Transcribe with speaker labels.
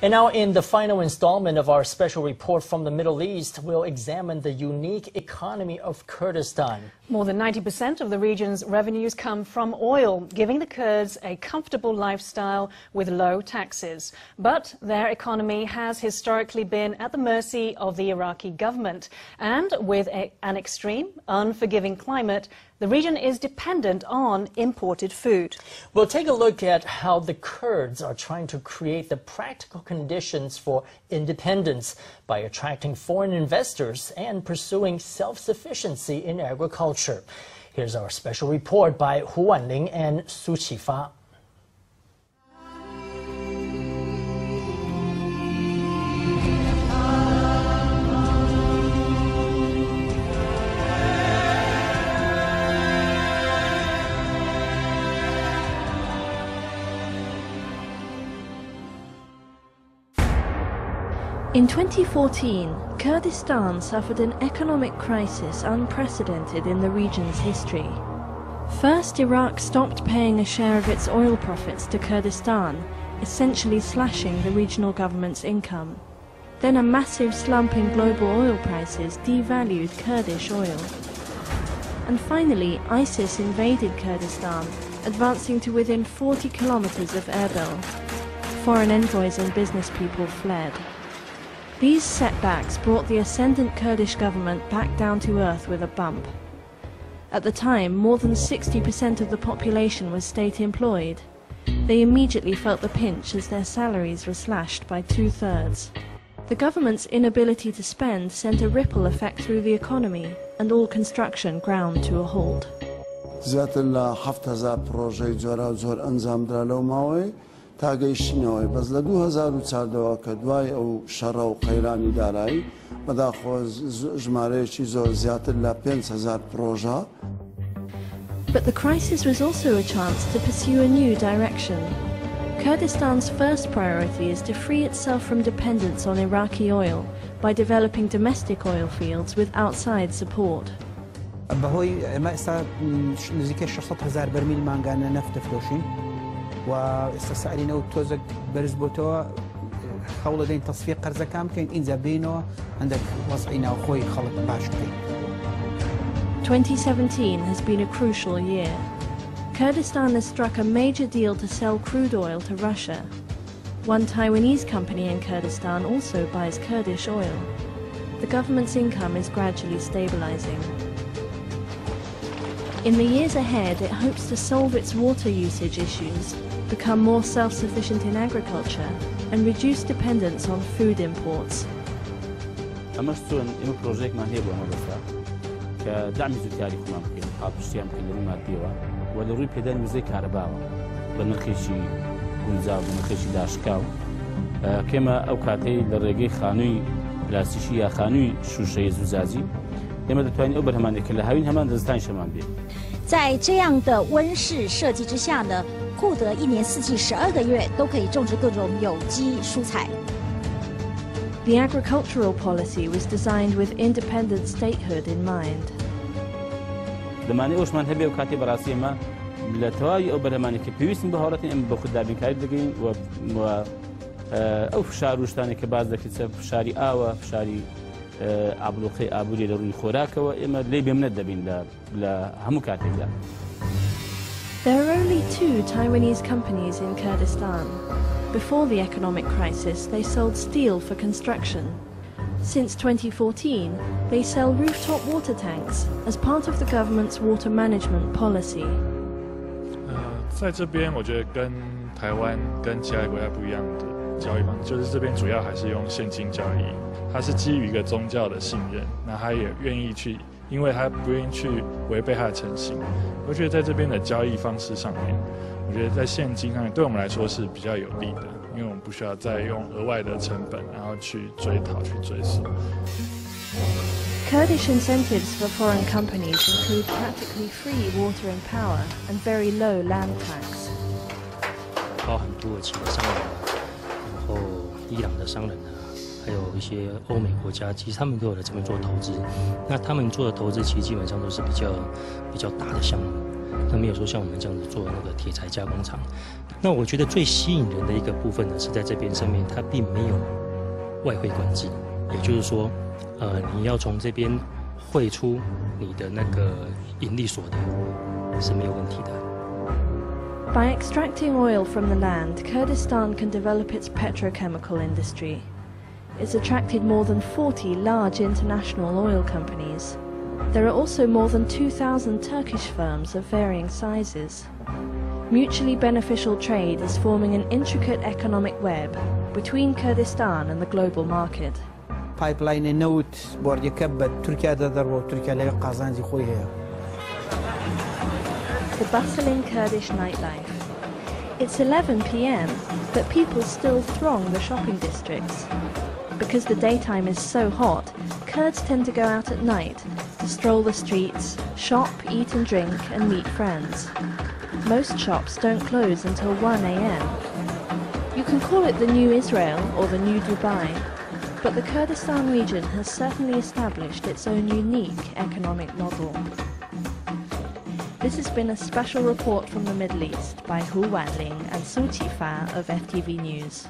Speaker 1: And now in the final installment of our special report from the Middle East, we'll examine the unique economy of Kurdistan.
Speaker 2: More than 90% of the region's revenues come from oil, giving the Kurds a comfortable lifestyle with low taxes. But their economy has historically been at the mercy of the Iraqi government. And with an extreme, unforgiving climate, the region is dependent on imported food.
Speaker 1: We'll take a look at how the Kurds are trying to create the practical conditions for independence by attracting foreign investors and pursuing self-sufficiency in agriculture. Here's our special report by Wan-ling and Su Qifa.
Speaker 3: In 2014, Kurdistan suffered an economic crisis unprecedented in the region's history. First, Iraq stopped paying a share of its oil profits to Kurdistan, essentially slashing the regional government's income. Then a massive slump in global oil prices devalued Kurdish oil. And finally, ISIS invaded Kurdistan, advancing to within 40 kilometers of Erbil. Foreign envoys and business people fled. These setbacks brought the ascendant Kurdish government back down to earth with a bump. At the time, more than 60% of the population was state-employed. They immediately felt the pinch as their salaries were slashed by 2/3. The government's inability to spend sent a ripple effect through the economy, and all construction ground to a halt.
Speaker 4: تاگەیشتنەوەی بەس لە 2014 کە دوای ئەو شەڕە و قەیرانی دارایی بەداخۆ ژمارەیەکی زۆر زیاتر لە 5,000 پرۆژە.
Speaker 3: But the crisis was also a chance to pursue a new direction. Kurdistan's first priority is to free itself from dependence on Iraqi oil by developing domestic oil fields with outside support.
Speaker 5: بەهۆی ئێمە ئێستا نزیکەی 600,000 بەرمیل مانگانە نەفت دەفرۆشین وإستا سعرينه وتوزق برز بوتوا حول دين تصفيق قرض كام كاين إنزا بينه عندك وضعينا وخوي خلط باشقي.
Speaker 3: 2017 has been a crucial year. Kurdistan has struck a major deal to sell crude oil to Russia. One Taiwanese company in Kurdistan also buys Kurdish oil. The government's income is gradually stabilizing. In the years ahead, it hopes to solve its water usage issues, become more self-sufficient in agriculture, and reduce dependence on food imports.
Speaker 6: 在这样的温室设计之下呢，库德一年四季12个月都可以种植各种有机蔬菜。
Speaker 3: The agricultural policy was designed with independent statehood in mind. There are only 2 Taiwanese companies in Kurdistan. Before the economic crisis, they sold steel for construction. Since 2014, they sell rooftop water tanks as part of the government's water management policy.
Speaker 7: 在这边，我觉得跟台湾跟其他国家不一样的交易方式，就是这边主要还是用现金交易，它是基于一个宗教的信任，那他也愿意去，因为他不愿意去违背他的诚信。我觉得在这边的交易方式上面，我觉得在现金上面对我们来说是比较有利的，因为我们不需要再用额外的成本，然后去追讨、去追溯。
Speaker 3: Kurdish incentives for foreign companies include practically free water and power and very low land tax.
Speaker 8: 包含土耳其的商人，然后伊朗的商人还有一些欧美国家，其实他们都有在这边做投资。那他们做的投资其实基本上都是比较大的项目。它没有说像我们这样子做那个铁材加工厂。那我觉得最吸引人的一个部分呢，是在这边上面，它并没有外汇管制，也就是说，你要从这边汇出你的那个盈利所得是没有问题的。
Speaker 3: By extracting oil from the land, Kurdistan can develop its petrochemical industry. It's attracted more than 40 large international oil companies. There are also more than 2,000 Turkish firms of varying sizes. Mutually beneficial trade is forming an intricate economic web between Kurdistan and the global market.
Speaker 5: Pipeline note بورد يكبد تركيا ذروة وتركيا لا قازان زي خويها.
Speaker 3: The bustling Kurdish nightlife. It's 11 p.m, but people still throng the shopping districts. Because the daytime is so hot, Kurds tend to go out at night to stroll the streets, shop, eat and drink, and meet friends. Most shops don't close until 1 a.m. You can call it the new Israel or the new Dubai, but the Kurdistan region has certainly established its own unique economic model. This has been a special report from the Middle East by Wan-ling and Fa of FTV News.